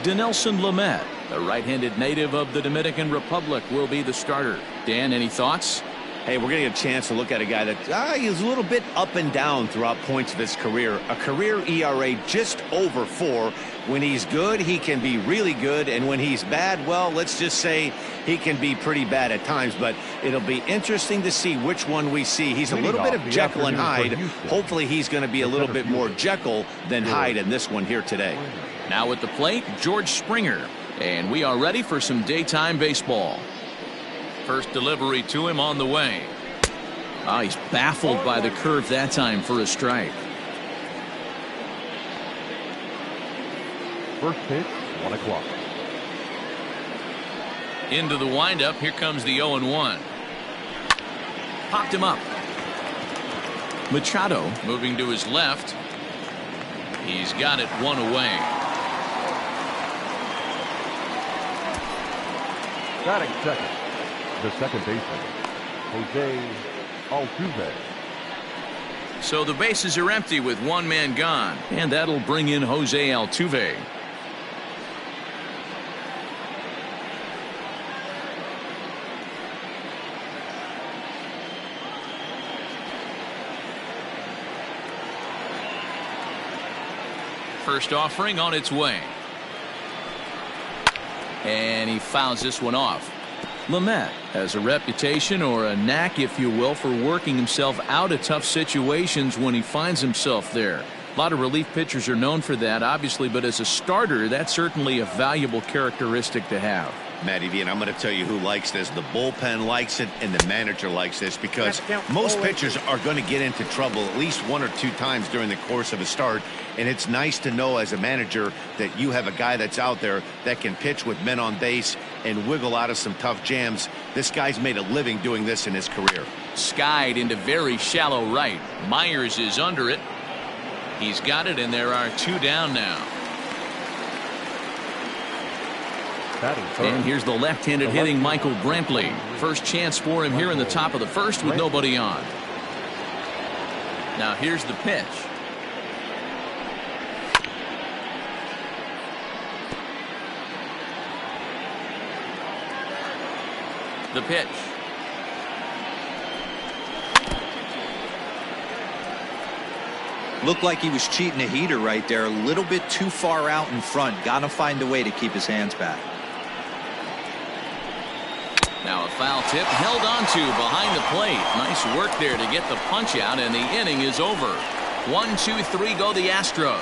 Dinelson Lamet, the right-handed native of the Dominican Republic, will be the starter. Dan, any thoughts? Hey, we're going to get a chance to look at a guy that is a little bit up and down throughout points of his career. A career ERA just over 4. When he's good, he can be really good. And when he's bad, well, let's just say he can be pretty bad at times. But it'll be interesting to see which one we see. He's a little bit of Jekyll and Hyde. Hopefully he's going to be a little bit more Jekyll than Hyde in this one here today. Now at the plate, George Springer. And we are ready for some daytime baseball. First delivery to him on the way. Oh, he's baffled by the curve that time for a strike. First pitch, 1 o'clock. Into the windup. Here comes the 0-1. Popped him up. Machado moving to his left. He's got it 1 away. Batting second, the second baseman, Jose Altuve. So the bases are empty with 1 man gone, and that'll bring in Jose Altuve. First offering on its way. And he fouls this one off. Lamet has a reputation, or a knack if you will, for working himself out of tough situations when he finds himself there. A lot of relief pitchers are known for that, obviously, but as a starter, that's certainly a valuable characteristic to have. Matty V, and I'm going to tell you who likes this. The bullpen likes it, and the manager likes this, because most pitchers are going to get into trouble at least 1 or 2 times during the course of a start, and it's nice to know as a manager that you have a guy that's out there that can pitch with men on base and wiggle out of some tough jams. This guy's made a living doing this in his career. Skied into very shallow right. Myers is under it. He's got it, and there are 2 down now. And here's the left-handed hitting Michael Brantley. First chance for him here in the top of the first with nobody on. Now here's the pitch. The pitch. Looked like he was cheating a heater right there. A little bit too far out in front. Got to find a way to keep his hands back. Now a foul tip held onto behind the plate. Nice work there to get the punch out, and the inning is over. 1, 2, 3 go the Astros.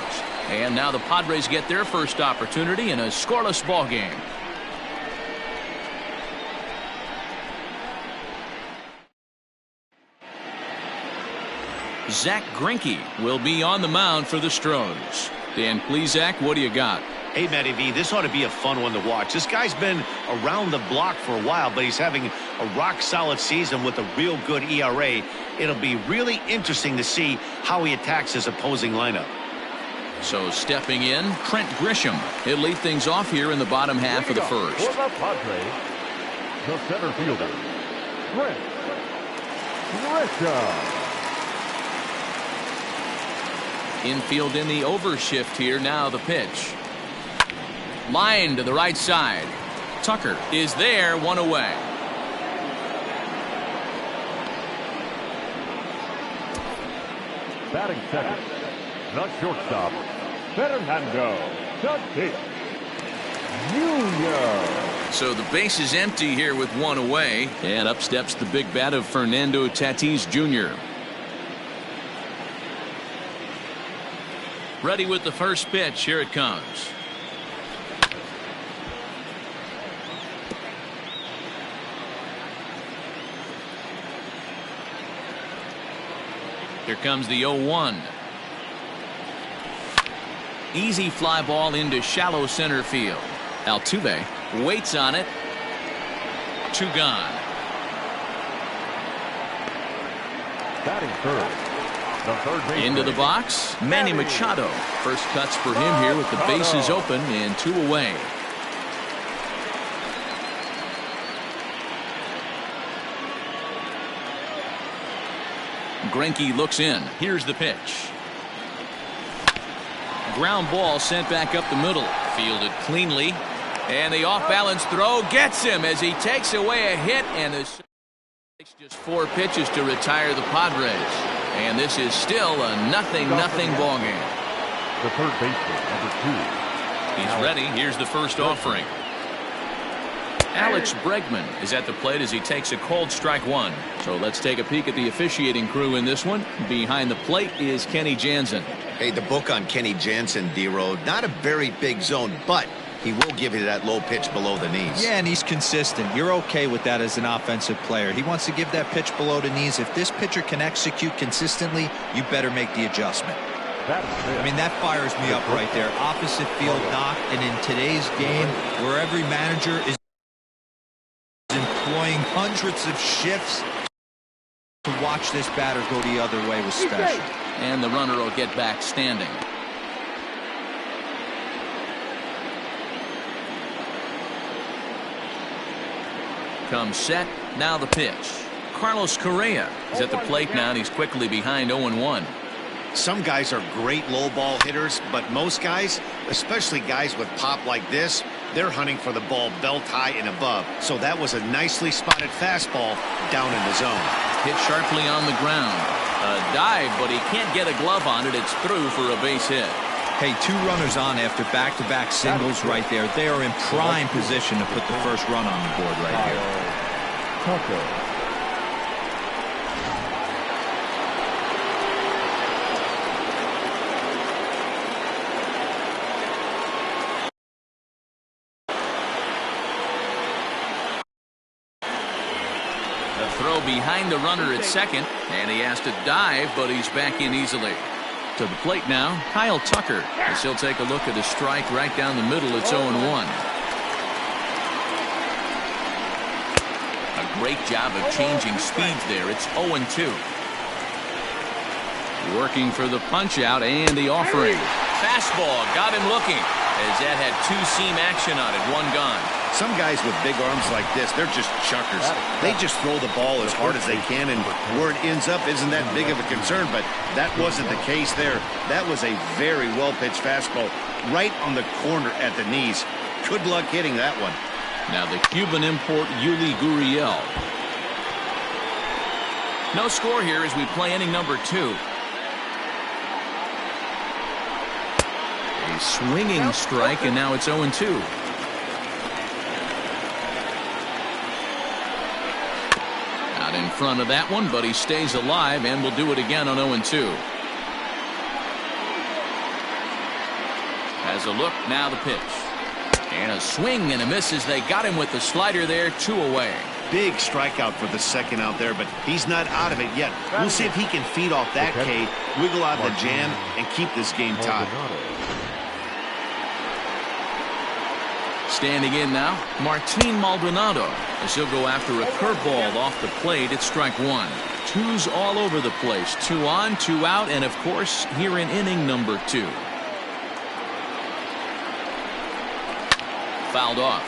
And now the Padres get their first opportunity in a scoreless ball game. Zach Greinke will be on the mound for the Stros. Dan Plesac, what do you got? Hey, Matty V, this ought to be a fun one to watch. This guy's been around the block for a while, but he's having a rock-solid season with a real good ERA. It'll be really interesting to see how he attacks his opposing lineup. So stepping in, Trent Grisham. He'll lead things off here in the bottom half of the first. For the Padres, the center fielder, Trent Grisham. Infield in the overshift here. Now the pitch. Line to the right side. Tucker is there, 1 away. Batting second, the shortstop, Fernando Tatis Jr. So the base is empty here with 1 away, and up steps the big bat of Fernando Tatis Jr. Ready with the first pitch. Here it comes. Here comes the 0-1. Easy fly ball into shallow center field. Altuve waits on it. 2 gone. Batting third. Into the box, Manny Machado. First cuts for him here with the bases open and 2 away. Greinke looks in. Here's the pitch. ground ball sent back up the middle. Fielded cleanly. And the off-balance throw gets him as he takes away a hit. And the just 4 pitches to retire the Padres. And this is still a 0-0 ball game. The third baseman, number 2. He's ready. Here's the first offering. Alex Bregman is at the plate as he takes a called strike 1. So let's take a peek at the officiating crew in this one. Behind the plate is Kenny Jansen. Hey, the book on Kenny Jansen, D-Road, not a very big zone, but he will give you that low pitch below the knees. Yeah, and he's consistent. You're okay with that as an offensive player. He wants to give that pitch below the knees. If this pitcher can execute consistently, you better make the adjustment. I mean, that fires me up right there. Opposite field knock, and in today's game, where every manager is employing hundreds of shifts, to watch this batter go the other way was special. And the runner will get back standing. Comes set. Now the pitch. Carlos Correa is at the plate now, and he's quickly behind 0-1. Some guys are great low ball hitters, but most guys, especially guys with pop like this, they're hunting for the ball belt high and above. So that was a nicely spotted fastball down in the zone. Hit sharply on the ground. A dive, but he can't get a glove on it. It's through for a base hit. Hey, 2 runners on after back-to-back singles right there. They are in prime position to put the first run on the board right here. The throw behind the runner at second, and he has to dive, but he's back in easily. To the plate now, Kyle Tucker, as he'll take a look at a strike right down the middle. It's 0-1. A great job of changing speeds there. It's 0-2. Working for the punch out and the offering. Fastball got him looking, as that had 2-seam action on it. 1 gone. Some guys with big arms like this, they're just chuckers. They just throw the ball as hard as they can, and where it ends up isn't that big of a concern, but that wasn't the case there. That was a very well-pitched fastball right on the corner at the knees. Good luck hitting that one. Now the Cuban import, Yuli Gurriel. No score here as we play inning number 2. A swinging strike, and now it's 0-2. In front of that one, but he stays alive and will do it again on 0-2. Has a look, now the pitch. And a swing and a miss as they got him with the slider there. 2 away. Big strikeout for the second out there, but he's not out of it yet. We'll see if he can feed off that K, wiggle out the jam, and keep this game tied. Standing in now, Martin Maldonado, as he'll go after a curveball off the plate at strike 1. 2s all over the place. 2 on, 2 out, and of course here in inning number 2. Fouled off.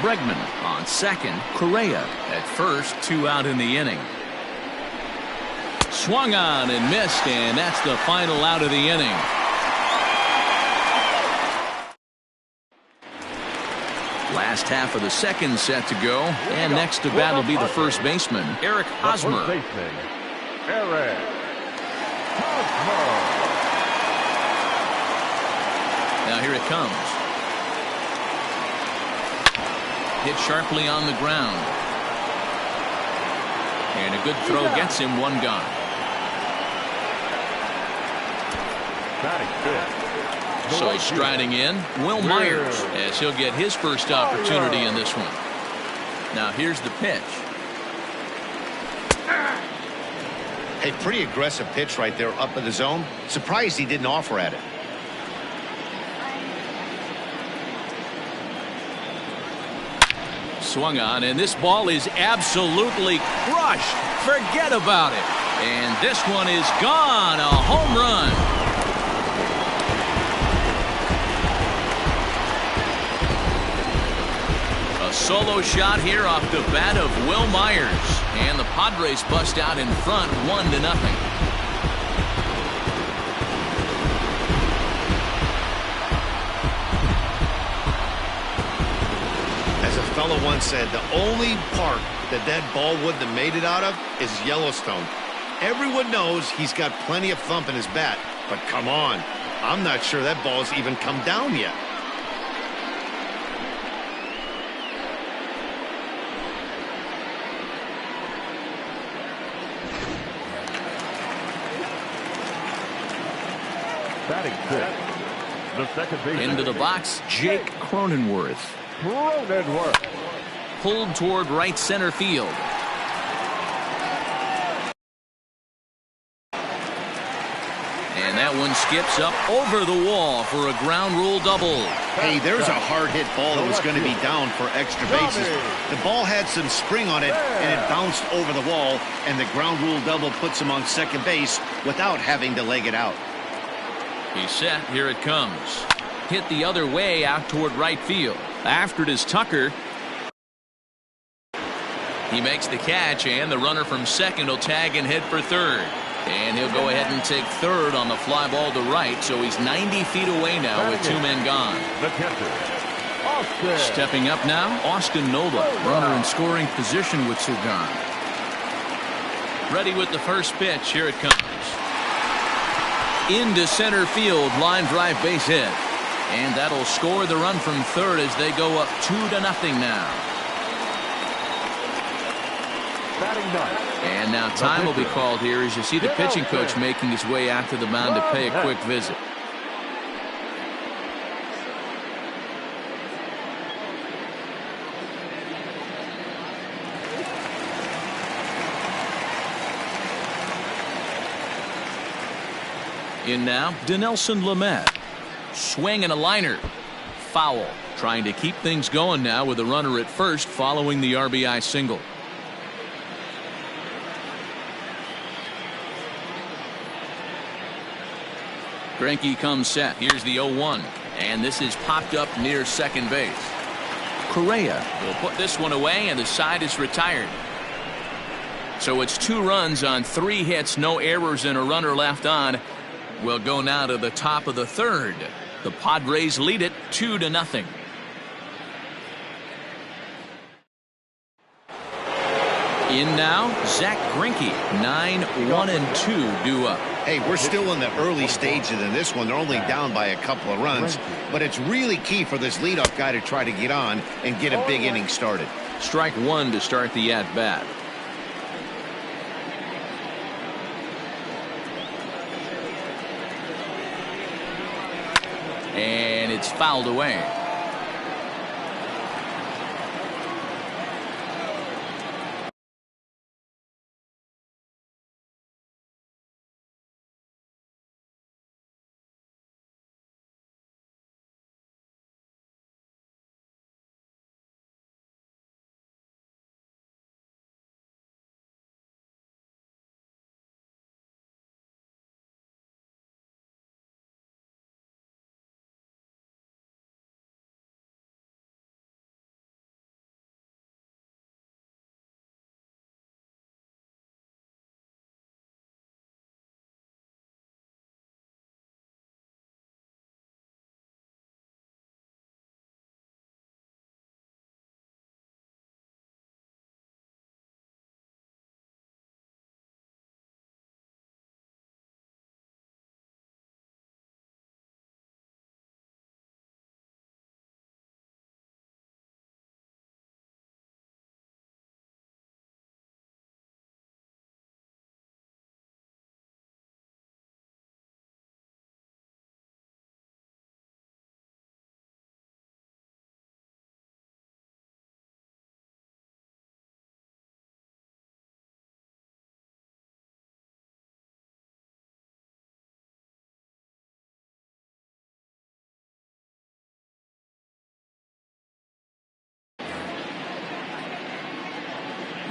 Bregman on second. Correa at first. 2 out in the inning. Swung on and missed, and that's the final out of the inning. Last half of the second set to go, and next to bat will be the first baseman, Eric Hosmer. Now here it comes. Hit sharply on the ground. And a good throw gets him 1 gone. So striding in, Will Myers, as he'll get his first opportunity in this one. Now here's the pitch. A pretty aggressive pitch right there up in the zone. Surprised he didn't offer at it. Swung on, and this ball is absolutely crushed. Forget about it. And this one is gone. A home run. A solo shot here off the bat of Will Myers. And the Padres bust out in front 1-0. fellow once said the only park that ball wouldn't have made it out of is Yellowstone. Everyone knows he's got plenty of thump in his bat, but come on, I'm not sure that ball's even come down yet. Batting fifth. The second baseman. Into the box, Jake Cronenworth. Pulled toward right center field. And that one skips up over the wall for a ground rule double. Hey, there's a hard hit ball that was going to be down for extra bases. The ball had some spring on it, and it bounced over the wall, and the ground rule double puts him on second base without having to leg it out. He's set. Here it comes. Hit the other way out toward right field. After it is Tucker. He makes the catch, and the runner from second will tag and head for third. And he'll go ahead and take third on the fly ball to right, so he's 90 feet away now with two men gone. The catcher, Stepping up now, Austin Nola, runner in scoring position with two gone. Ready with the first pitch. Here it comes. Into center field, line drive base hit. And that'll score the run from third as they go up 2-0 now. batting ninth. And now time will be called here as you see the pitching coach making his way out to the mound to pay a quick visit. In now, Dinelson Lamet. Swing and a liner. Foul. Trying to keep things going now with a runner at first following the RBI single. Greinke comes set. Here's the 0-1. And this is popped up near second base. Correa will put this one away, and the side is retired. So it's 2 runs on 3 hits, no errors, and a runner left on. We'll go now to the top of the third. The Padres lead it 2-0. In now, Zach Greinke, 9-1-2 due up. Hey, we're still in the early stages in this one. They're only down by a couple of runs, but it's really key for this leadoff guy to try to get on and get a big inning started. Strike 1 to start the at-bat. And it's fouled away.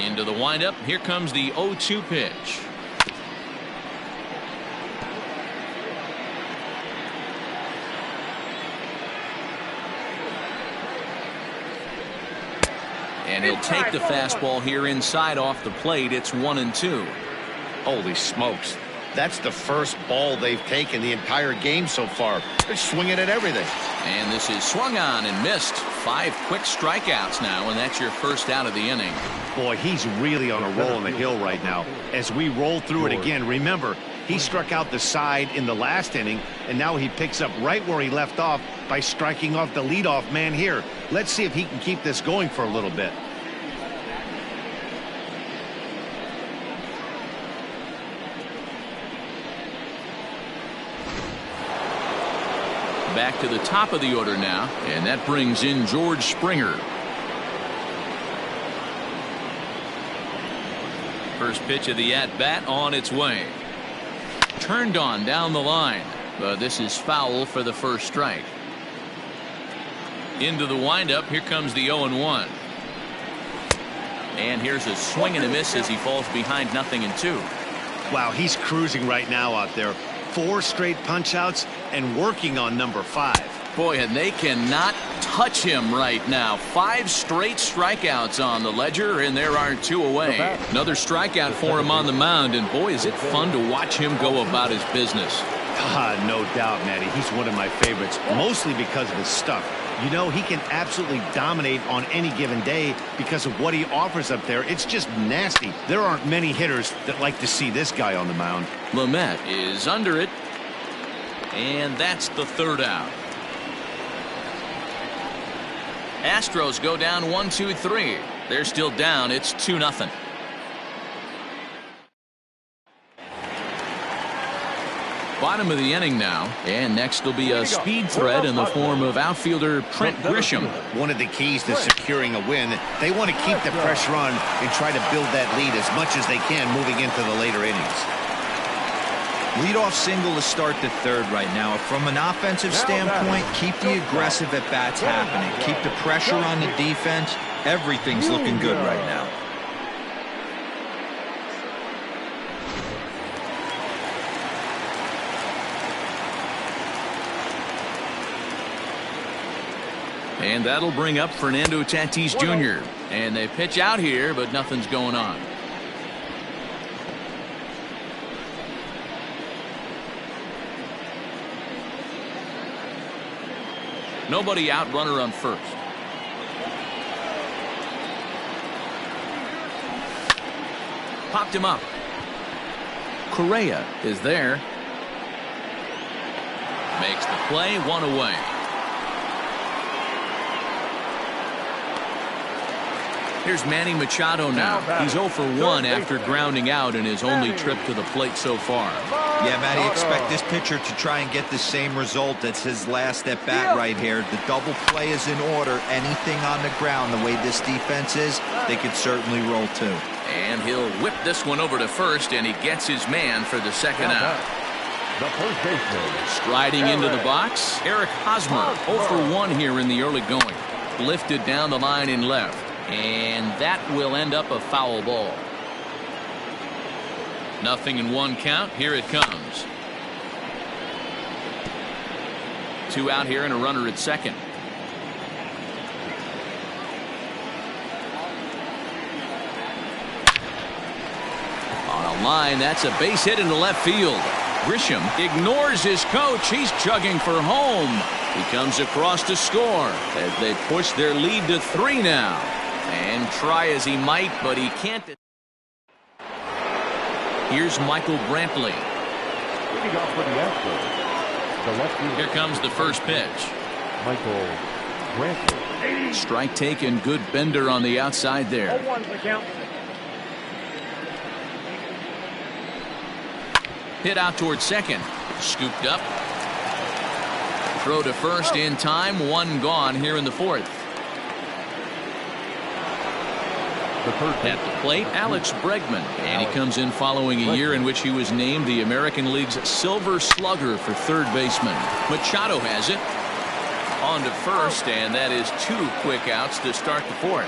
Into the windup. Here comes the 0-2 pitch. And he'll take the fastball here inside off the plate. It's 1-2. Holy smokes. That's the first ball they've taken the entire game so far. They're swinging at everything. And this is swung on and missed. 5 quick strikeouts now, and that's your first out of the inning. Boy, he's really on a roll on the hill right now. As we roll through it again, remember, he struck out the side in the last inning, and now he picks up right where he left off by striking off the leadoff man here. Let's see if he can keep this going for a little bit. Back to the top of the order now, and that brings in George Springer. First pitch of the at-bat on its way. Turned on down the line, but this is foul for the first strike. Into the windup, here comes the 0-1. And here's a swing and a miss as he falls behind 0-2. Wow, he's cruising right now out there. 4 straight punch-outs and working on number 5. Boy, and they cannot touch him right now. 5 straight strikeouts on the ledger, and there are 2 away. Another strikeout for him on the mound, and boy, is it fun to watch him go about his business. No doubt, Matty. He's one of my favorites, mostly because of his stuff. You know, he can absolutely dominate on any given day because of what he offers up there. It's just nasty. There aren't many hitters that like to see this guy on the mound. Lamet is under it, and that's the 3rd out. Astros go down 1-2-3. They're still down. It's 2-0. Bottom of the inning now, and next will be a speed threat in the form of outfielder Trent Grisham. One of the keys to securing a win, they want to keep the pressure on and try to build that lead as much as they can moving into the later innings. Leadoff single to start the 3rd right now. From an offensive standpoint, keep the aggressive at-bats happening. Keep the pressure on the defense. Everything's looking good right now. And that'll bring up Fernando Tatis Jr. And they pitch out here, but nothing's going on. Nobody out, runner on first. Popped him up. Correa is there. Makes the play, 1 away. Here's Manny Machado now. He's 0 for 1 after grounding out in his only trip to the plate so far. Yeah, Matty, expect this pitcher to try and get the same result as his last at bat right here. The double play is in order. Anything on the ground, the way this defense is, they could certainly roll too. And he'll whip this one over to first, and he gets his man for the 2nd out. The first baseman. Striding into the box, Eric Hosmer, 0 for 1 here in the early going. Lifted down the line in left. And that will end up a foul ball. 0-1 count. Here it comes. 2 out here and a runner at second. On a line, that's a base hit into left field. Grisham ignores his coach. He's chugging for home. He comes across to score as they push their lead to 3 now. And try as he might, but he can't. Here's Michael Brantley. Leading off for the Astros, the left fielder. Here comes the first pitch. Michael Brantley. Strike taken, good bender on the outside there. 0-1 the count. Hit out towards second. Scooped up. Throw to first in time. 1 gone here in the 4th. At the plate, Alex Bregman, and he comes in following a year in which he was named the American League's Silver Slugger for 3rd baseman. Machado has it. On to first, and that is 2 quick outs to start the 4th.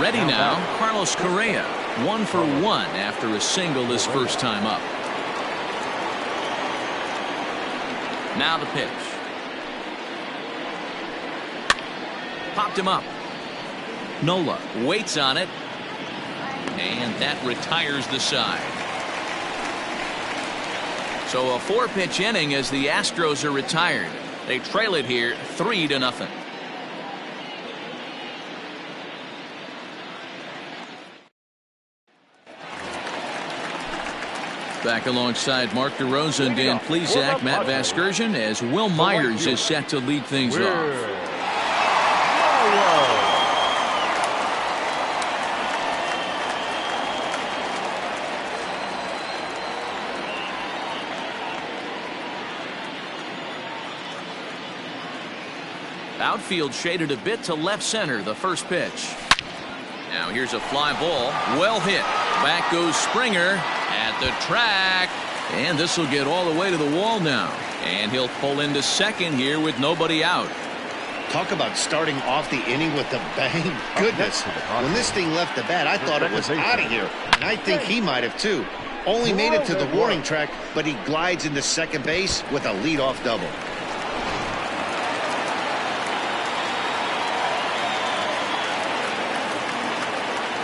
Ready now, Carlos Correa, 1 for 1 after a single his first time up. Now the pitch. Popped him up. Nola waits on it, and that retires the side. So a 4-pitch inning as the Astros are retired. They trail it here 3-0. Back alongside Mark DeRosa, Dan Plesac, Matt Vasgersian, as Will Myers is set to lead things off. Outfield shaded a bit to left center, the first pitch. Now here's a fly ball, well hit. Back goes Springer at the track, and this will get all the way to the wall now. And he'll pull into second here with nobody out. Talk about starting off the inning with a bang. Goodness, when this thing left the bat, I thought it was out of here. And I think he might have too. Only made it to the warning track, but he glides into second base with a leadoff double.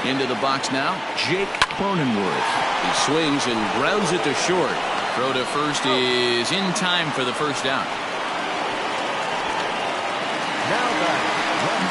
Into the box now, Jake Cronenworth. He swings and grounds it to short. Throw to first is in time for the first out.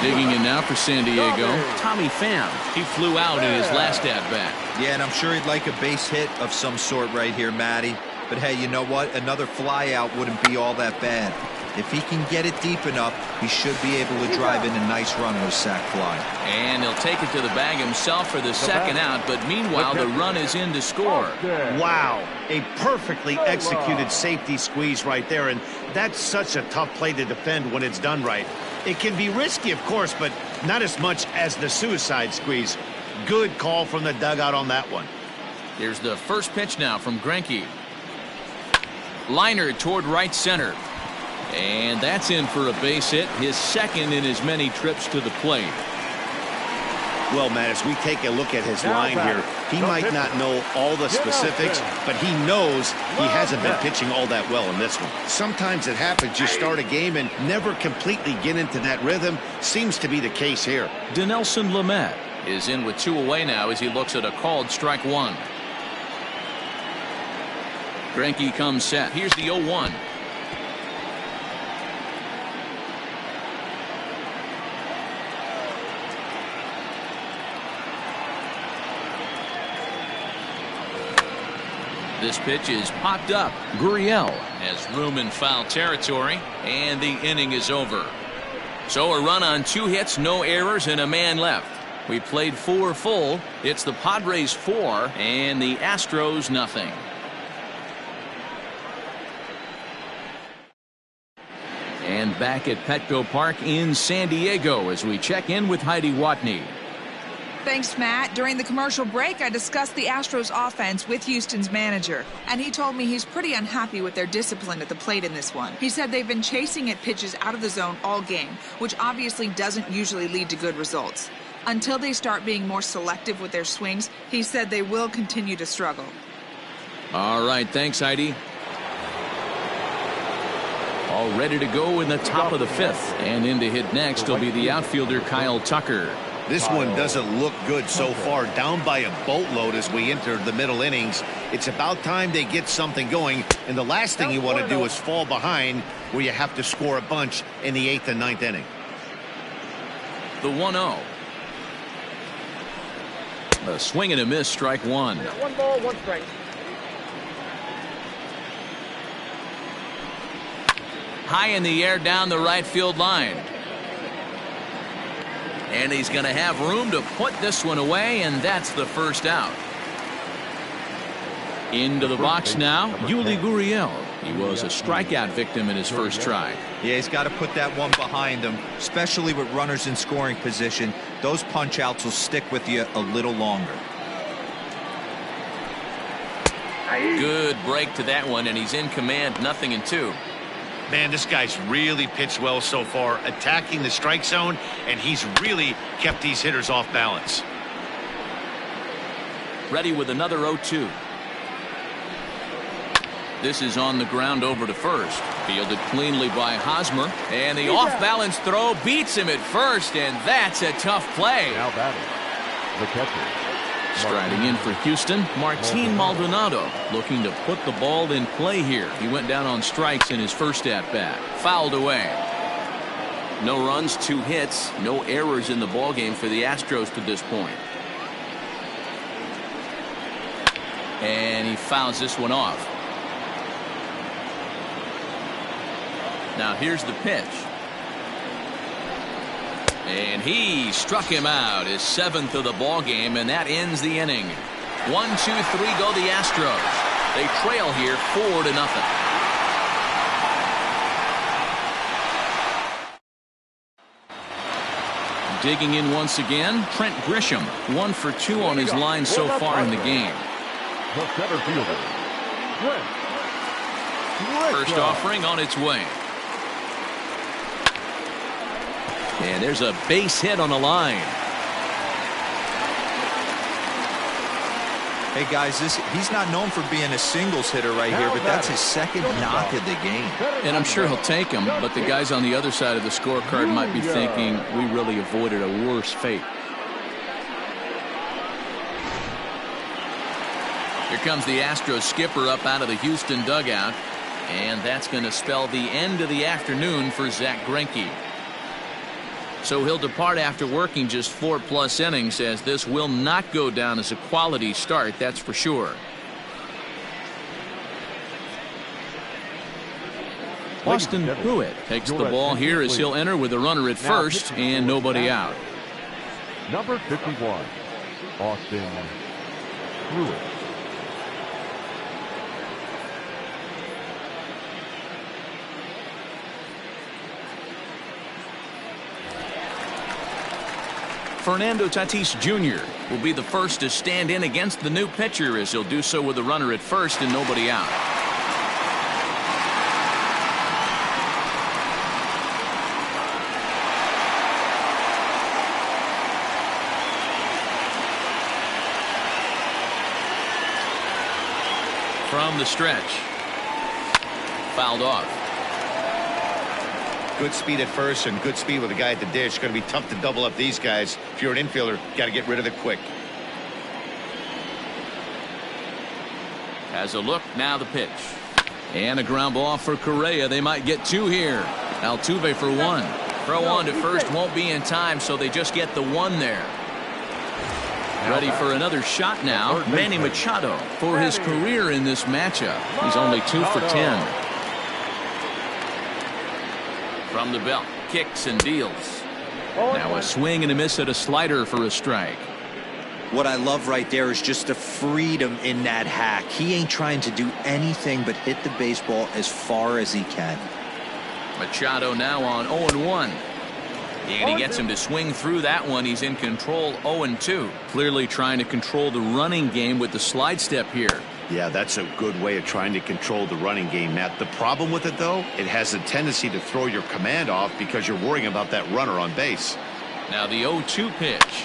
Digging in now for San Diego, Tommy Pham. He flew out in his last at-bat. Yeah, and I'm sure he'd like a base hit of some sort right here, Matty. But hey, you know what? Another fly out wouldn't be all that bad. If he can get it deep enough, he should be able to drive in a nice run with a sac fly. And he'll take it to the bag himself for the second out, but meanwhile the run is in to score. Wow, a perfectly executed safety squeeze right there, and that's such a tough play to defend when it's done right. It can be risky, of course, but not as much as the suicide squeeze. Good call from the dugout on that one. Here's the first pitch now from Greinke. Liner toward right center. And that's in for a base hit, his second in as many trips to the plate. Well, Matt, as we take a look at his line here, he might not know all the specifics, but he knows he hasn't been pitching all that well in this one. Sometimes it happens. You start a game and never completely get into that rhythm. Seems to be the case here. Dinelson Lamet is in with 2 away now as he looks at a called strike 1. Greinke comes set. Here's the 0-1. This pitch is popped up. Gurriel has room in foul territory, and the inning is over. So a run on 2 hits, no errors, and a man left. We played 4 full. It's the Padres 4 and the Astros nothing. And back at Petco Park in San Diego as we check in with Heidi Watney. Thanks, Matt. During the commercial break, I discussed the Astros offense with Houston's manager, and he told me he's pretty unhappy with their discipline at the plate in this one. He said they've been chasing at pitches out of the zone all game, which obviously doesn't usually lead to good results. Until they start being more selective with their swings, he said they will continue to struggle. All right, thanks, Heidi. All ready to go in the top of the 5th, and in to hit next will be the outfielder Kyle Tucker. This one doesn't look good so far. Down by a boatload as we enter the middle innings. It's about time they get something going. And the last thing you want to do is fall behind where you have to score a bunch in the 8th and 9th inning. The 1-0. A swing and a miss, strike 1. 1 ball, 1 strike. High in the air down the right field line. And he's going to have room to put this one away, and that's the first out. Into the box now, Yuli Gurriel. He was a strikeout victim in his first try. Yeah, he's got to put that one behind him, especially with runners in scoring position. Those punch-outs will stick with you a little longer. Good break to that one, and he's in command, 0-2. Man, this guy's really pitched well so far, attacking the strike zone, and he's really kept these hitters off balance. Ready with another 0-2. This is on the ground over to first. Fielded cleanly by Hosmer, and the off-balance throw beats him at first, and that's a tough play. Now batting, the catcher. Striding in for Houston, Martin Maldonado looking to put the ball in play here. He went down on strikes in his first at-bat. Fouled away. No runs, 2 hits, no errors in the ballgame for the Astros to this point. And he fouls this one off. Now here's the pitch. And he struck him out, his 7th of the ball game, and that ends the inning. 1, 2, 3 go the Astros. They trail here 4-0. Digging in once again, Trent Grisham, 1 for 2 on his line so far in the game. The center fielder, Trent Grisham. First offering on its way. And there's a base hit on the line. Hey guys, he's not known for being a singles hitter right here, but that's his 2nd knock of the game. And I'm sure he'll take him, but the guys on the other side of the scorecard might be thinking we really avoided a worse fate. Here comes the Astros skipper up out of the Houston dugout, and that's going to spell the end of the afternoon for Zach Greinke. So he'll depart after working just 4+ innings, as this will not go down as a quality start, that's for sure. Austin Pruitt takes the ball here as he'll enter with a runner at first and nobody out. Number 51, Austin Pruitt. Fernando Tatis Jr. will be the first to stand in against the new pitcher, as he'll do so with a runner at first and nobody out. From the stretch. Fouled off. Good speed at first and good speed with the guy at the dish. Going to be tough to double up these guys. If you're an infielder, got to get rid of it quick. Has a look, now the pitch. And a ground ball for Correa. They might get 2 here. Altuve for 1. Throw on to first won't be in time, so they just get the 1 there. Ready for another shot now, Manny Machado, for his career in this matchup. He's only 2 for 10. From the belt, kicks and deals. Now a swing and a miss at a slider for a strike. What I love right there is just the freedom in that hack. He ain't trying to do anything but hit the baseball as far as he can. Machado now on 0-1. And he gets him to swing through that one. He's in control 0-2. Clearly trying to control the running game with the slide step here. Yeah, that's a good way of trying to control the running game, Matt. The problem with it, though, it has a tendency to throw your command off because you're worrying about that runner on base. Now the 0-2 pitch.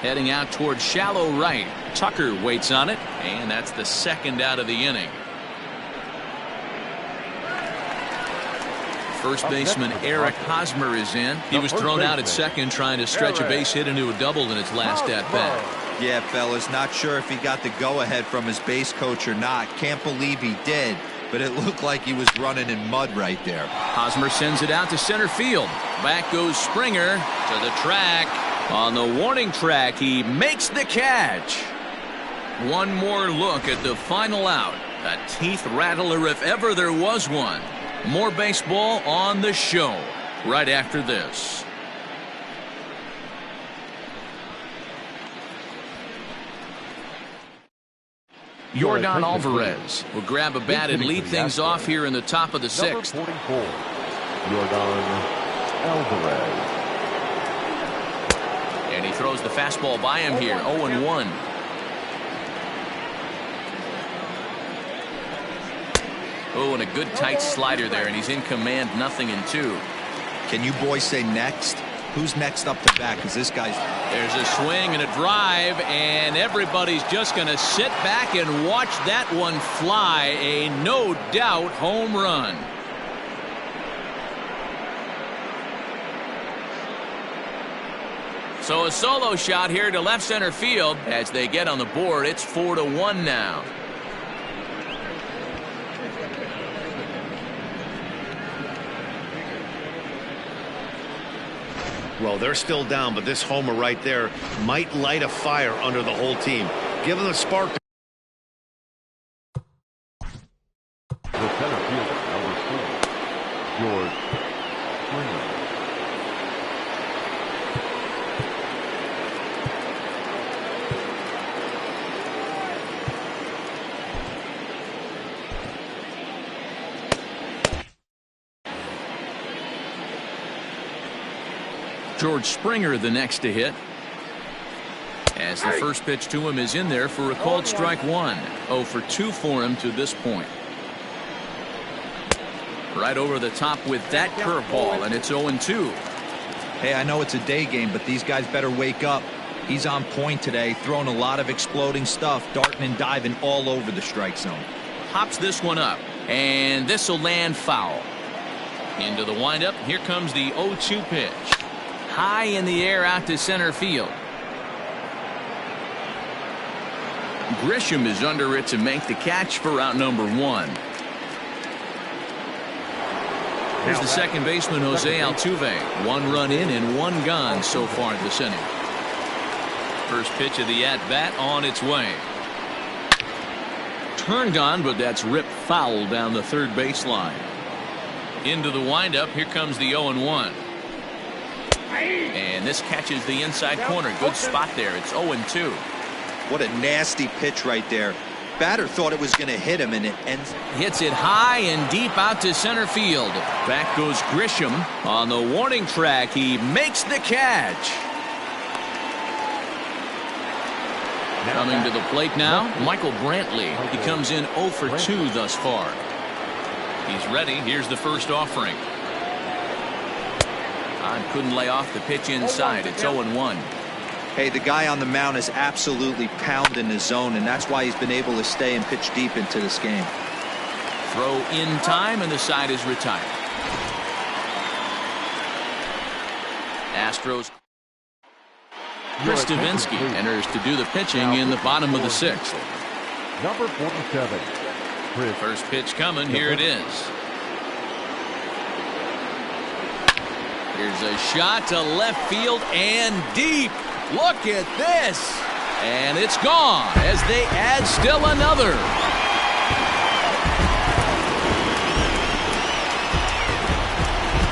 Heading out towards shallow right. Tucker waits on it, and that's the 2nd out of the inning. First baseman Eric Hosmer is in. He was thrown out at second trying to stretch a base hit into a double in his last at-bat. Yeah, fellas, not sure if he got the go-ahead from his base coach or not. Can't believe he did, but it looked like he was running in mud right there. Hosmer sends it out to center field. Back goes Springer to the track. On the warning track, he makes the catch. One more look at the final out. A teeth rattler if ever there was one. More baseball on the show right after this. Yordan Alvarez will grab a bat and lead things off here in the top of the 6th. Number 44, Yordan Alvarez. And he throws the fastball by him here, 0-1. Oh, and a good tight slider there, and he's in command, 0-2. Can you boys say next? Who's next up to bat? Because this guy's... There's a swing and a drive, and everybody's just going to sit back and watch that one fly. A no-doubt home run. So a solo shot here to left center field. As they get on the board, it's 4-1 now. Well, they're still down, but this homer right there might light a fire under the whole team. Give them a spark. The center fielder, number 4, George Springer. George Springer the next to hit. As the first pitch to him is in there for a called strike one. 0 for 2 for him to this point. Right over the top with that curveball, and it's 0-2. Hey, I know it's a day game, but these guys better wake up. He's on point today, throwing a lot of exploding stuff, darting and diving all over the strike zone. Pops this one up, and this will land foul. Into the windup, here comes the 0-2 pitch. High in the air out to center field. Grisham is under it to make the catch for out number 1. Here's the second baseman, Jose Altuve. 1 run in and 1 gone so far this inning. First pitch of the at-bat on its way. Turned on, but that's ripped foul down the third baseline. Into the windup, here comes the 0-1. And this catches the inside corner. Good spot there. It's 0-2. What a nasty pitch right there. Batter thought it was going to hit him, and it ends. Hits it high and deep out to center field. Back goes Grisham on the warning track. He makes the catch. Coming to the plate now, Michael Brantley. He comes in 0 for 2 thus far. He's ready. Here's the first offering. Couldn't lay off the pitch inside. It's 0-1. Hey, the guy on the mound is absolutely pounding his zone, and that's why he's been able to stay and pitch deep into this game. Throw in time, and the side is retired. Astros. Chris Stavinsky enters to do the pitching in the bottom of the 6th. Number 47. First pitch coming. Here it is. Here's a shot to left field and deep. Look at this. And it's gone as they add still another.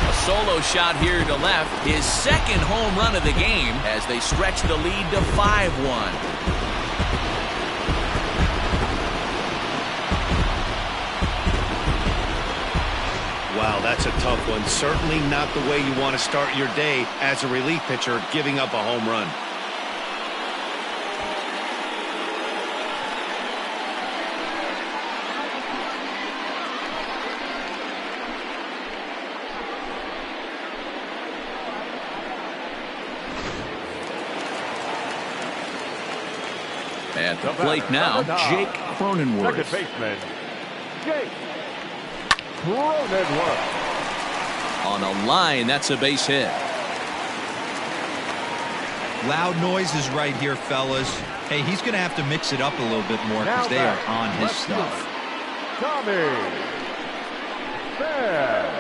A solo shot here to left. His second home run of the game as they stretch the lead to 5-1. Wow, that's a tough one. Certainly not the way you want to start your day as a relief pitcher, giving up a home run. At the plate now, Jake Cronenworth. Second baseman, Jake Cronenworth. On a line, that's a base hit. Loud noises right here, fellas. Hey, he's going to have to mix it up a little bit more because they are on his stuff. Tommy Fair.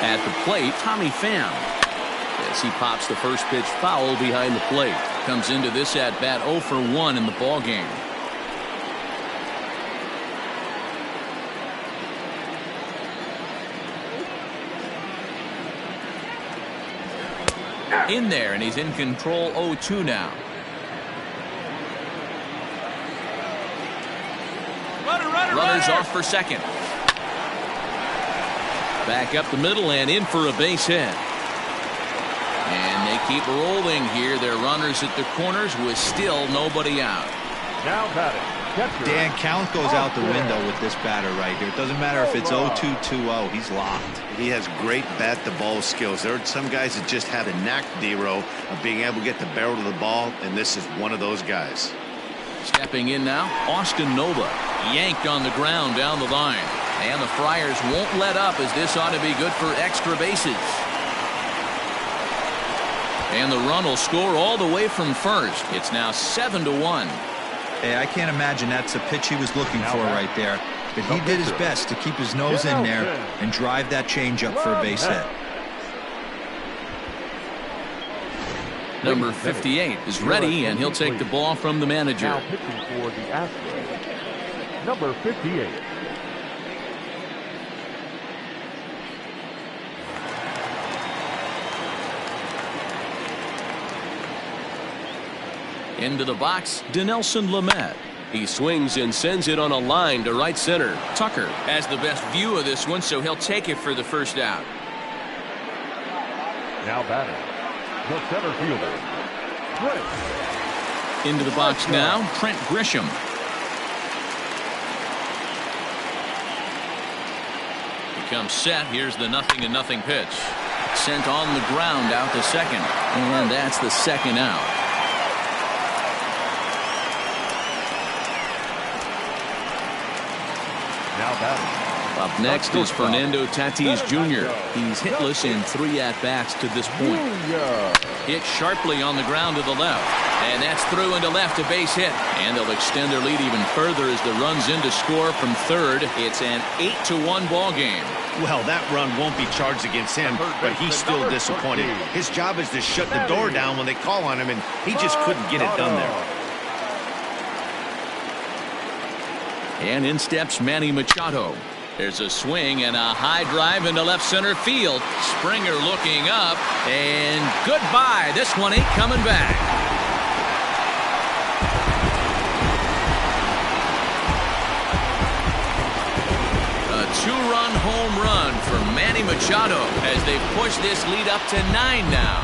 At the plate, Tommy Pham. As he pops the first pitch foul behind the plate. Comes into this at-bat 0 for 1 in the ballgame. In there, and he's in control 0-2 now. Runners off for second. Back up the middle and in for a base hit. And they keep rolling here. Their runners at the corners with still nobody out. Now batting. Dan, count goes out the window with this batter right here. It doesn't matter if it's 0-2, 2-0. He's locked. He has great bat-to-ball skills. There are some guys that just have a knack, D-Row, of being able to get the barrel to the ball, and this is one of those guys. Stepping in now, Austin Nova. Yanked on the ground down the line. And the Friars won't let up, as this ought to be good for extra bases. And the run will score all the way from first. It's now 7-1. Hey, I can't imagine that's a pitch he was looking for right there. But he did his best to keep his nose in there and drive that changeup for a base hit. Number 58 is ready, and he'll take the ball from the manager. Now pitching for the Astros, number 58. Into the box, Dinelson Lamet. He swings and sends it on a line to right center. Tucker has the best view of this one, so he'll take it for the first out. Now batting, the center fielder, Trent. Into the box now, Trent Grisham. Becomes set. Here's the 0-0 pitch. Sent on the ground out to second. And that's the second out. Now batting. Up next is Fernando Tatis Jr. He's hitless in 3 at-bats to this point. Hit sharply on the ground to the left. And that's through into left, a base hit. And they'll extend their lead even further as the run's in to score from third. It's an 8-1 ball game. Well, that run won't be charged against him, but he's still disappointed. His job is to shut the door down when they call on him, and he just couldn't get it done there. And in steps Manny Machado. There's a swing and a high drive into left center field. Springer looking up, and goodbye. This one ain't coming back. A 2-run home run for Manny Machado as they push this lead up to 9 now.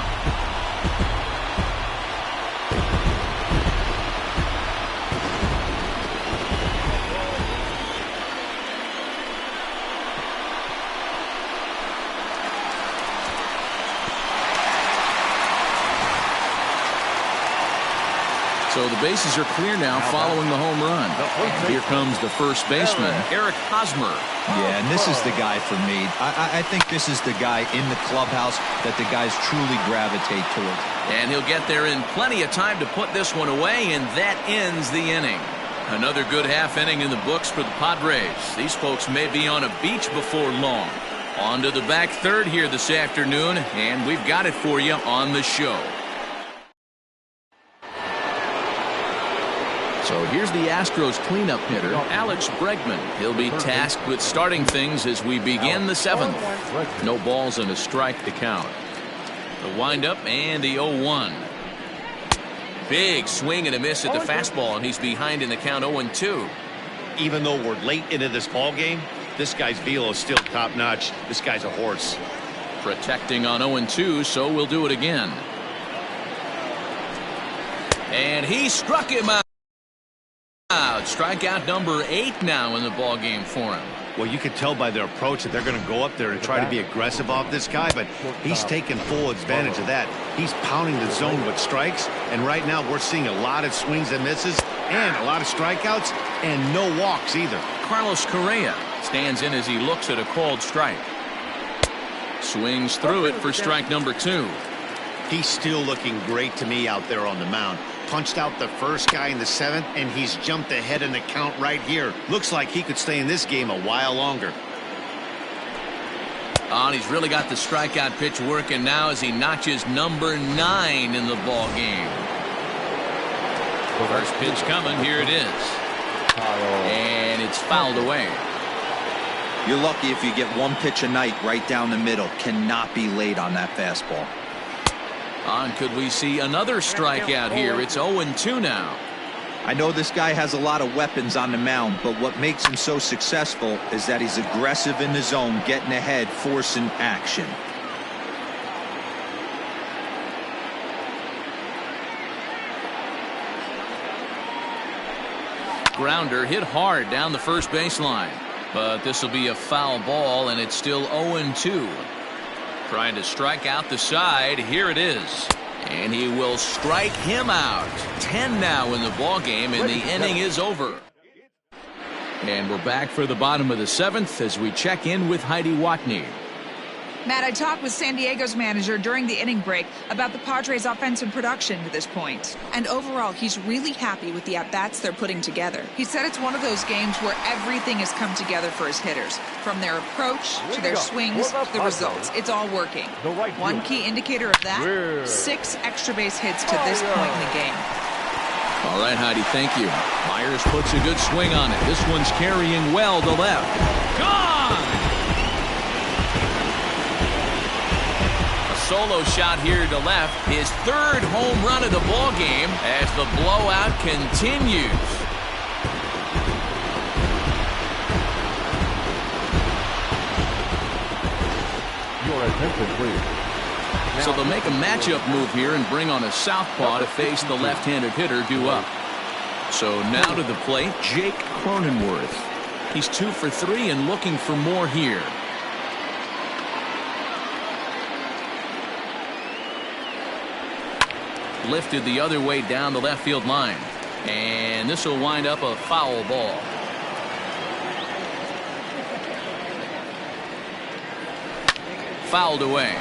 So the bases are clear now following the home run. And here comes the first baseman, Eric Hosmer. Yeah, and this is the guy for me. I think this is the guy in the clubhouse that the guys truly gravitate toward. And he'll get there in plenty of time to put this one away, and that ends the inning. Another good half inning in the books for the Padres. These folks may be on a beach before long. On to the back third here this afternoon, and we've got it for you on the show. So here's the Astros cleanup hitter, Alex Bregman. He'll be tasked with starting things as we begin the 7th. No balls and a strike to count. The windup and the 0-1. Big swing and a miss at the fastball, and he's behind in the count 0-2. Even though we're late into this ball game, this guy's velo is still top-notch. This guy's a horse. Protecting on 0-2, so we'll do it again. And he struck him out. Strikeout number 8 now in the ball game for him. Well, you can tell by their approach that they're going to go up there and try to be aggressive off this guy, but he's taking full advantage of that. He's pounding the zone with strikes, and right now we're seeing a lot of swings and misses and a lot of strikeouts and no walks either. Carlos Correa stands in as he looks at a called strike. Swings through it for strike number 2. He's still looking great to me out there on the mound. Punched out the first guy in the 7th, and he's jumped ahead in the count right here. Looks like he could stay in this game a while longer. And he's really got the strikeout pitch working now as he notches number 9 in the ball game. First pitch coming. Here it is. And it's fouled away. You're lucky if you get one pitch a night right down the middle. Cannot be late on that fastball. And could we see another strikeout here? It's 0-2 now. I know this guy has a lot of weapons on the mound, but what makes him so successful is that he's aggressive in the zone, getting ahead, forcing action. Grounder hit hard down the first baseline. But this will be a foul ball, and it's still 0-2. Trying to strike out the side. Here it is. And he will strike him out. 10 now in the ball game, and the inning is over. And we're back for the bottom of the 7th as we check in with Heidi Watney. Matt, I talked with San Diego's manager during the inning break about the Padres' offensive production to this point. And overall, he's really happy with the at-bats they're putting together. He said it's one of those games where everything has come together for his hitters. From their approach to their swings, the results. It's all working. One key indicator of that, 6 extra base hits to this point in the game. All right, Heidi, thank you. Myers puts a good swing on it. This one's carrying well to left. Gone! Solo shot here to left, his 3rd home run of the ball game as the blowout continues. Your attention, please. So they'll make a matchup move here and bring on a southpaw to face the left-handed hitter due up. So now to the plate, Jake Cronenworth. He's 2 for 3 and looking for more here. Lifted the other way down the left field line. And this will wind up a foul ball. Fouled away.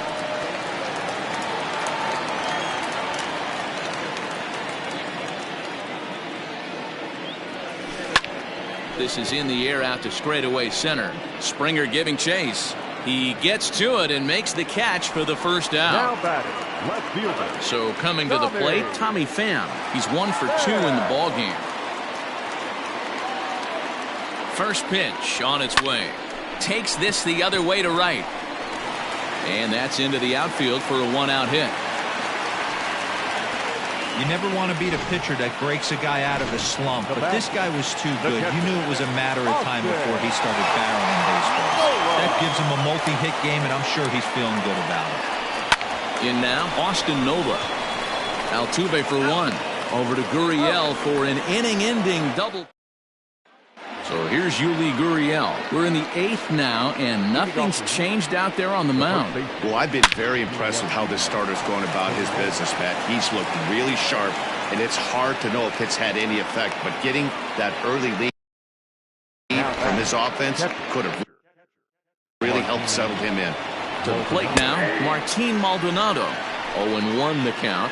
This is in the air out to straightaway center. Springer giving chase. He gets to it and makes the catch for the first out. Now batting, left fielder. So coming to the plate, Tommy Pham. He's 1 for 2 in the ball game. First pitch on its way. Takes this the other way to right. And that's into the outfield for a 1-out hit. You never want to beat a pitcher that breaks a guy out of a slump, but this guy was too good. You knew it was a matter of time before he started barreling baseballs. That gives him a multi-hit game, and I'm sure he's feeling good about it. In now, Austin Nova. Altuve for 1. Over to Gurriel for an inning-ending double. So here's Yuli Gurriel. We're in the 8th now, and nothing's changed out there on the mound. Well, I've been very impressed with how this starter's going about his business, Matt. He's looked really sharp, and it's hard to know if it's had any effect, but getting that early lead from his offense could have really helped settle him in. To the plate now, Martin Maldonado. 0-1 the count.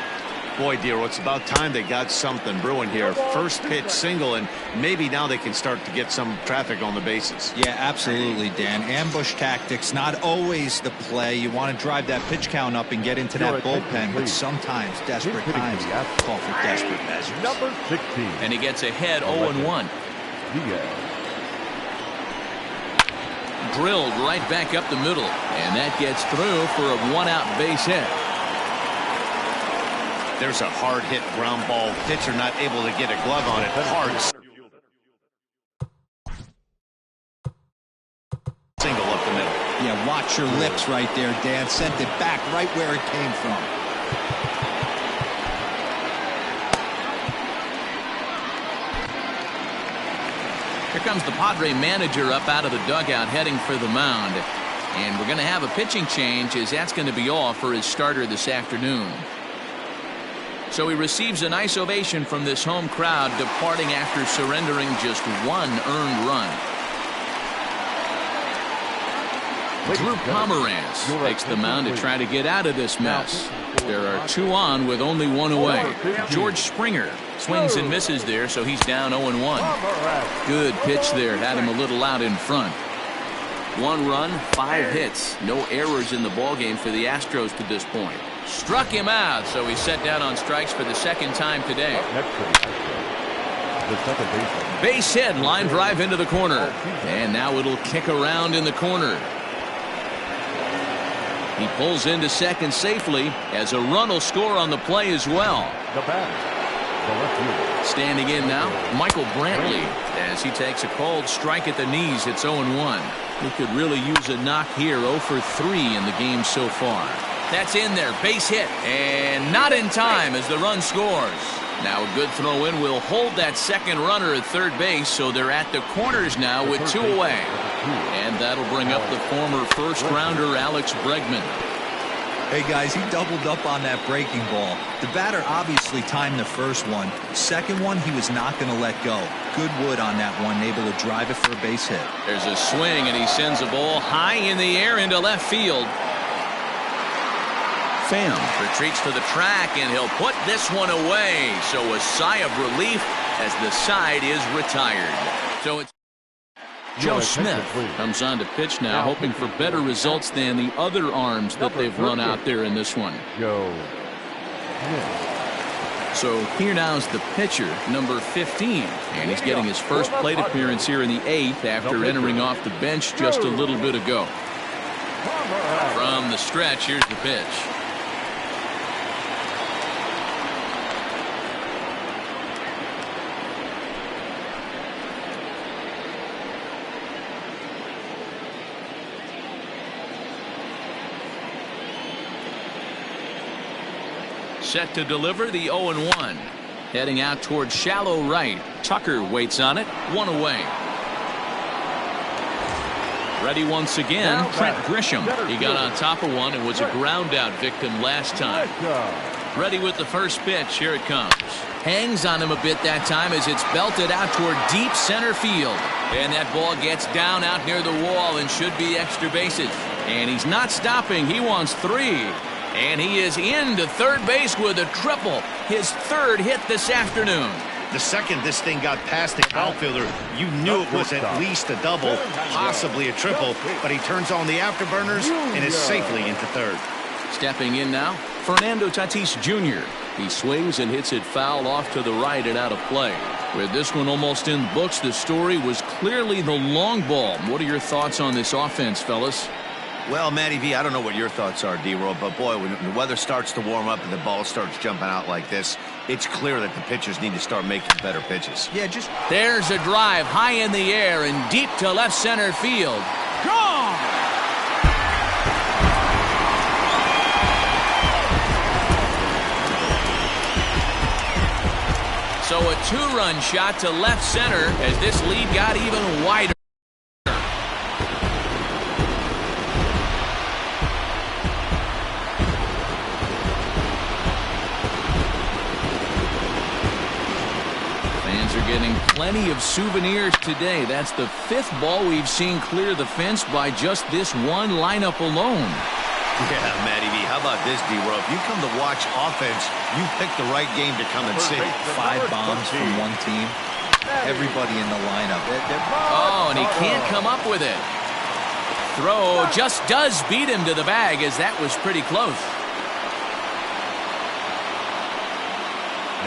Boy, Dero, it's about time they got something brewing here. First pitch single, and maybe now they can start to get some traffic on the bases. Yeah, absolutely, Dan. Ambush tactics, not always the play. You want to drive that pitch count up and get into that bullpen, but sometimes desperate times call for desperate measures. Number 16. And he gets ahead 0-1. Drilled right back up the middle, and that gets through for a 1-out base hit. There's a hard hit ground ball. Pitcher not able to get a glove on it. Hard single up the middle. Yeah, watch your lips right there, Dan. Sent it back right where it came from. Here comes the Padre manager up out of the dugout heading for the mound. And we're going to have a pitching change as that's going to be off for his starter this afternoon. So he receives a nice ovation from this home crowd, departing after surrendering just 1 earned run. Drew Pomeranz takes the mound to try to get out of this mess. There are 2 on with only 1 away. George Springer swings and misses there, so he's down 0-1. Good pitch there, had him a little out in front. 1 run, 5 hits, no errors in the ballgame for the Astros to this point. Struck him out, so he's set down on strikes for the 2nd time today. Base hit, line drive into the corner. And now it'll kick around in the corner. He pulls into second safely as a run will score on the play as well. Standing in now, Michael Brantley as he takes a cold strike at the knees. It's 0-1. He could really use a knock here. 0 for 3 in the game so far. That's in there, base hit, and not in time as the run scores. Now a good throw in will hold that second runner at third base, so they're at the corners now with 2 away. And that'll bring up the former first-rounder Alex Bregman. Hey, guys, he doubled up on that breaking ball. The batter obviously timed the first one. Second one, he was not going to let go. Good wood on that one, able to drive it for a base hit. There's a swing, and he sends a ball high in the air into left field. Pham retreats to the track, and he'll put this one away. So a sigh of relief as the side is retired. So it's Joe Smith comes on to pitch now, hoping for better results than the other arms that they've run out there in this one. So here now is the pitcher, number 15, and he's getting his first plate appearance here in the 8th after entering off the bench just a little bit ago. From the stretch, here's the pitch. Set to deliver the 0-1. Heading out towards shallow right. Tucker waits on it. One away. Ready once again, Trent Grisham. He got on top of one and was a ground out victim last time. Ready with the first pitch. Here it comes. Hangs on him a bit that time as it's belted out toward deep center field. And that ball gets down out near the wall and should be extra bases. And he's not stopping. He wants 3. And he is into third base with a triple. His third hit this afternoon. The second this thing got past the outfielder, you knew it was at least a double, possibly a triple, but he turns on the afterburners and is safely into third. Stepping in now, Fernando Tatis Jr. He swings and hits it foul off to the right and out of play. With this one almost in the books, the story was clearly the long ball. What are your thoughts on this offense, fellas? Well, Matty V, I don't know what your thoughts are, D-Roll, but boy, when the weather starts to warm up and the ball starts jumping out like this, it's clear that the pitchers need to start making better pitches. Yeah, just... There's a drive high in the air and deep to left center field. Gone! So a 2-run shot to left center as this lead got even wider. Getting plenty of souvenirs today. That's the 5th ball we've seen clear the fence by just this one lineup alone. Yeah, Matty V, how about this, D-Roll? If you come to watch offense, you pick the right game to come and see. 5 bombs from one team. Everybody in the lineup. Oh, and he can't come up with it. Throw just does beat him to the bag as that was pretty close.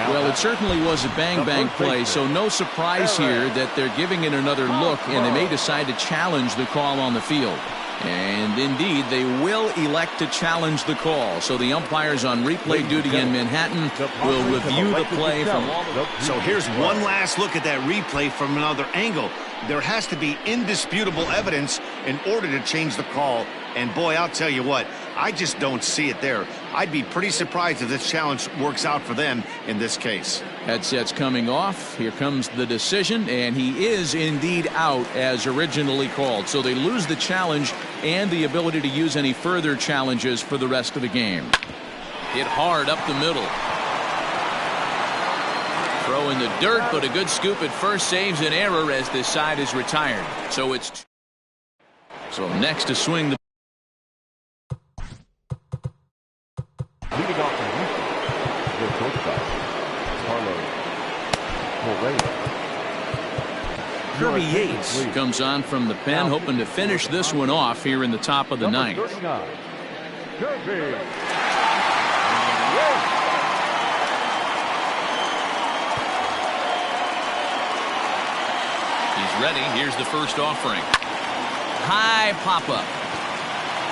Well, it certainly was a bang-bang play, so no surprise here that they're giving it another look, and they may decide to challenge the call on the field. And indeed, they will elect to challenge the call. So the umpires on replay duty in Manhattan will review the play from all the... So here's one last look at that replay from another angle. There has to be indisputable evidence in order to change the call. And boy, I'll tell you what, I just don't see it there. I'd be pretty surprised if this challenge works out for them in this case. Headsets coming off. Here comes the decision, and he is indeed out as originally called. So they lose the challenge and the ability to use any further challenges for the rest of the game. Hit hard up the middle. Throw in the dirt, but a good scoop at first saves an error as this side is retired. So it's... So next to swing the... Leading off the Houston, the shortstop, Carlos Correa. Kirby Yates comes on from the pen, hoping to finish this one off here in the top of the ninth. Kirby. He's ready. Here's the first offering. High pop-up.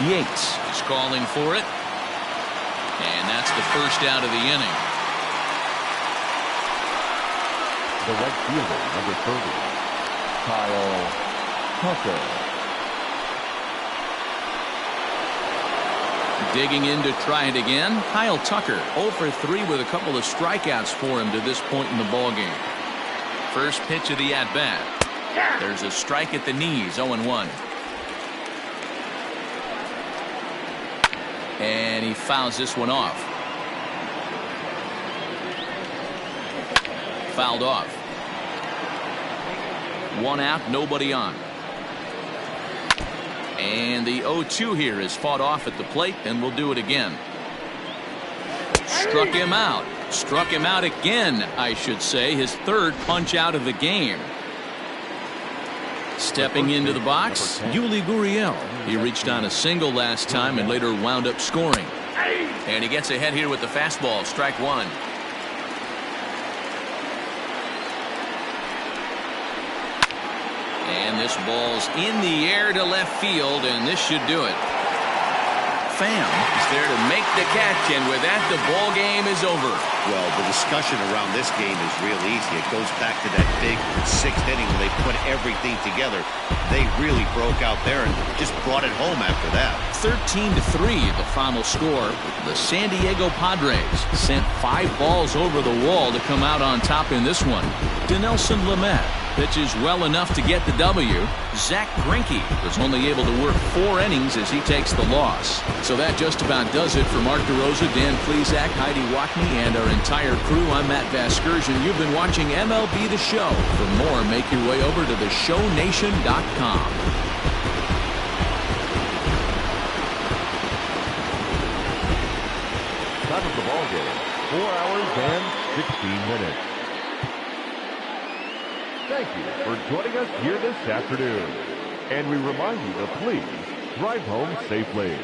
Yates is calling for it. And that's the first out of the inning. The right fielder, number 30, Kyle Tucker. Digging in to try it again. Kyle Tucker, 0 for 3 with a couple of strikeouts for him to this point in the ballgame. First pitch of the at-bat. There's a strike at the knees, 0-1. And he fouls this one off. Fouled off. 1 out, nobody on. And the 0-2 here is fought off at the plate, and we'll do it again. Struck him out. Struck him out again, I should say. His third punch out of the game. Stepping into the box, Yuli Gurriel. He reached on a single last time and later wound up scoring. And he gets ahead here with the fastball. Strike one. And this ball's in the air to left field, and this should do it. Pham is there to make the catch, and with that, the ball game is over. Well, the discussion around this game is real easy. It goes back to that big 6th inning where they put everything together. They really broke out there and just brought it home after that. 13-3, the final score. The San Diego Padres sent 5 balls over the wall to come out on top in this one. Dinelson Lamet pitches well enough to get the W. Zach Greinke was only able to work 4 innings as he takes the loss. So that just about does it for Mark DeRosa, Dan Plesac, Heidi Watney, and our entire crew. I'm Matt Vasgersian. You've been watching MLB The Show. For more, make your way over to theshownation.com. Time of the ball game, 4 hours and 16 minutes. Thank you for joining us here this afternoon. And we remind you to please drive home safely.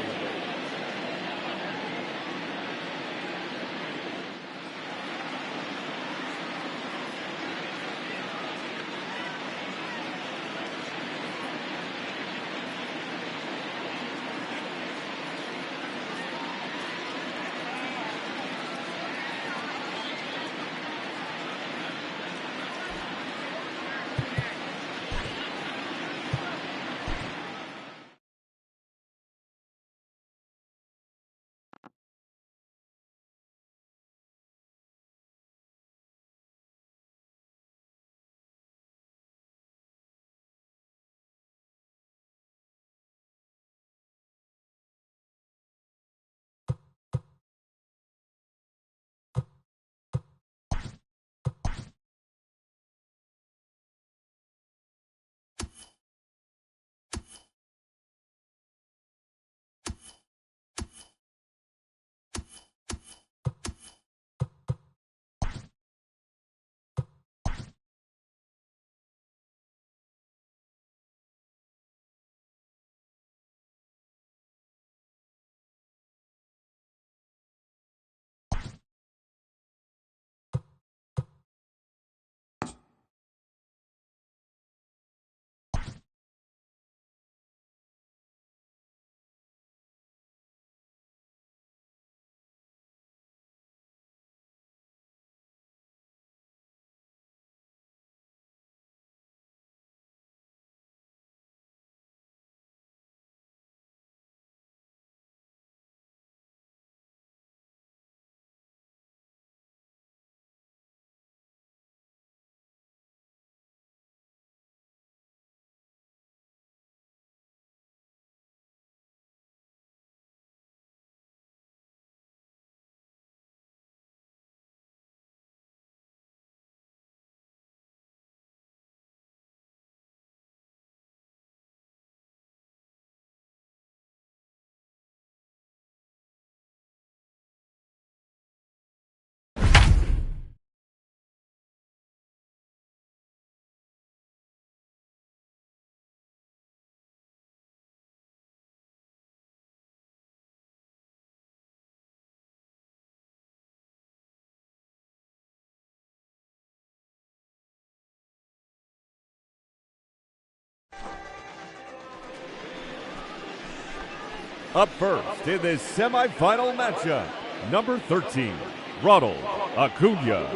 Up first in this semifinal matchup, number 13, Ronald Acuna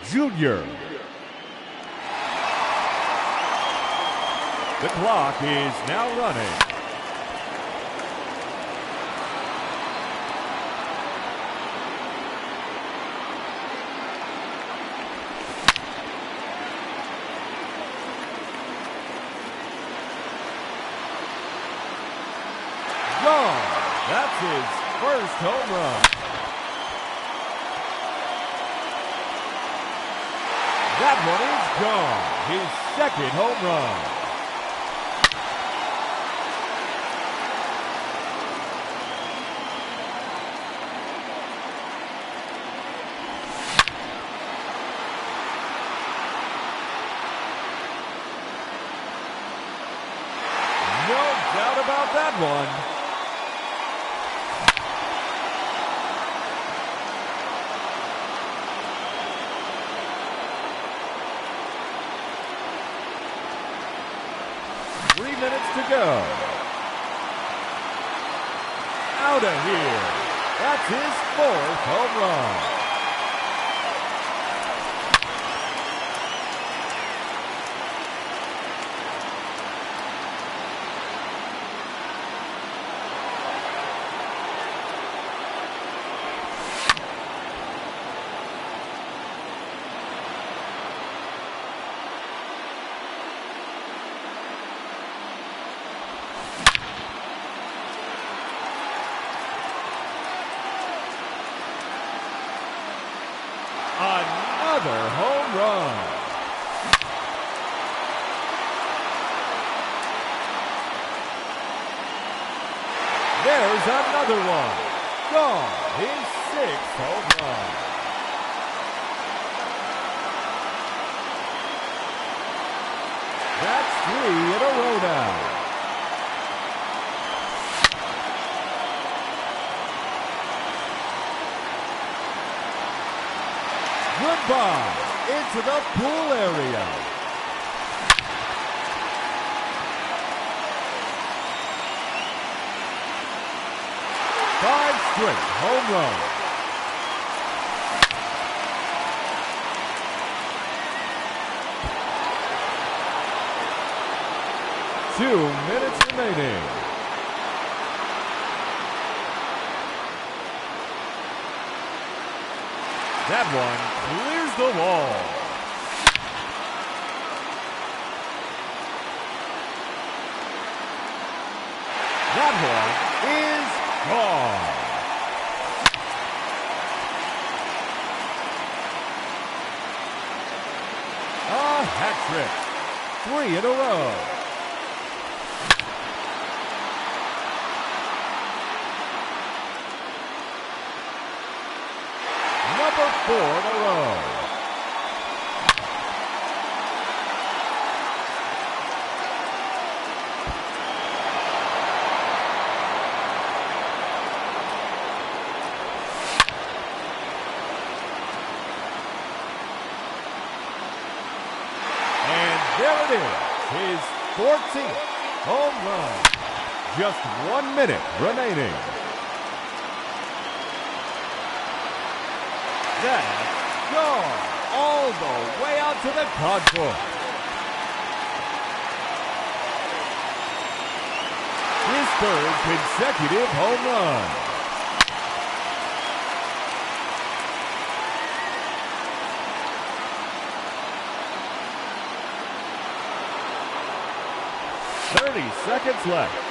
Jr. The clock is now running. That's his first home run. That one is gone. His second home run. No doubt about that one. Minutes to go. Out of here. That's his fourth home run. Another home run. There's another one. Gone. His sixth home run. That's 3 in a row now. Goodbye into the pool area. Five straight home runs. Minutes remaining. That one clears the wall. That one is gone. A hat trick. 3 in a row. Number 4 in a row. And there it is, his 14th home run. Just 1 minute remaining. That's gone all the way out to the concourse. His third consecutive home run. Seconds left.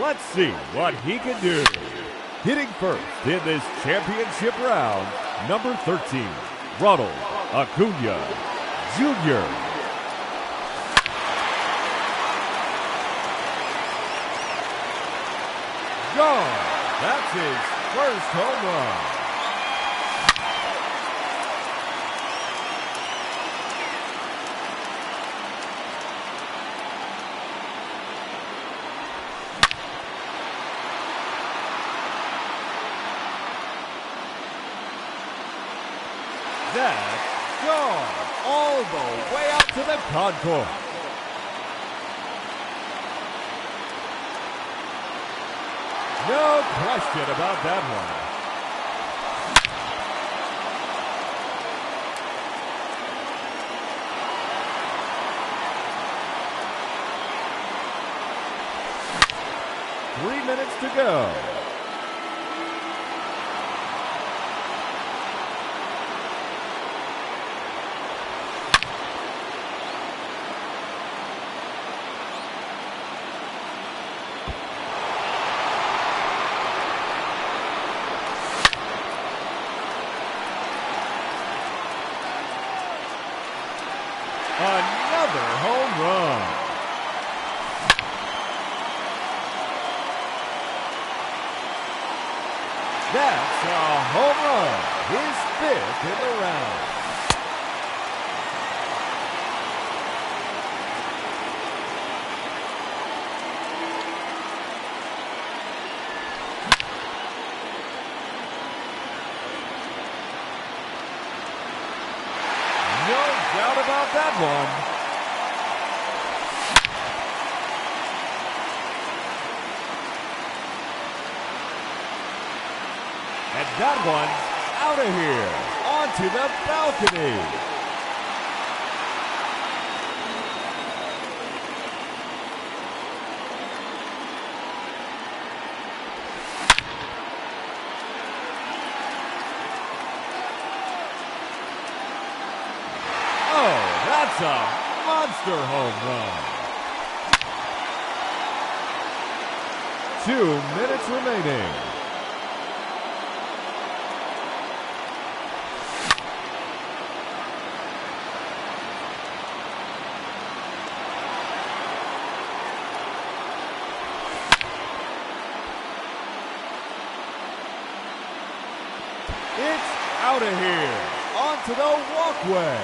Let's see what he can do. Hitting first in this championship round, number 13, Ronald Acuna Jr. Gone. That's his first home run. That's gone all the way out to the concourse. No question about that one. Three minutes to go. Another home run. That's a home run, his fifth in the round. No doubt about that one. And that one's out of here, onto the balcony. Oh, that's a monster home run. 2 minutes remaining. It's out of here, onto the walkway.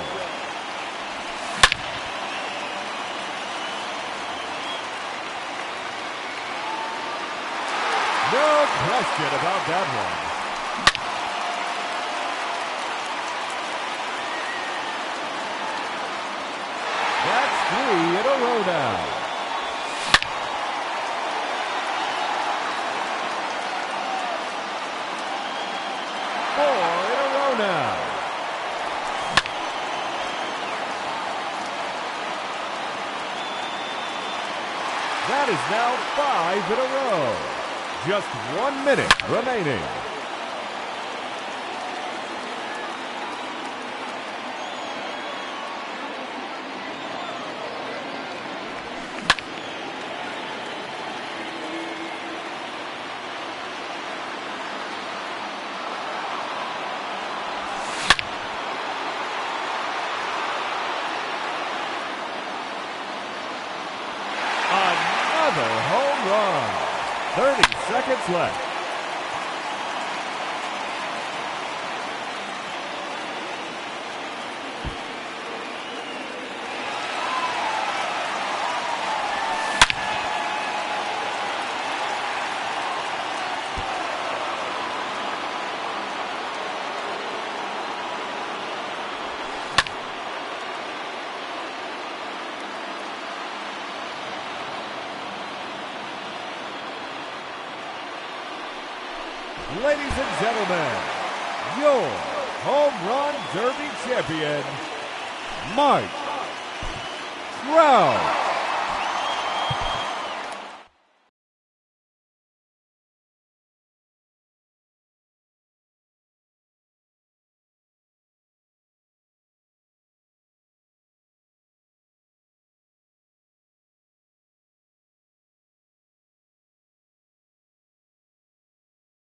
No question about that one. That's 3 in a row now. Now. That is now 5 in a row. Just 1 minute remaining. Another home run. 30 seconds left. Ladies and gentlemen, your Home Run Derby champion, Mike Trout.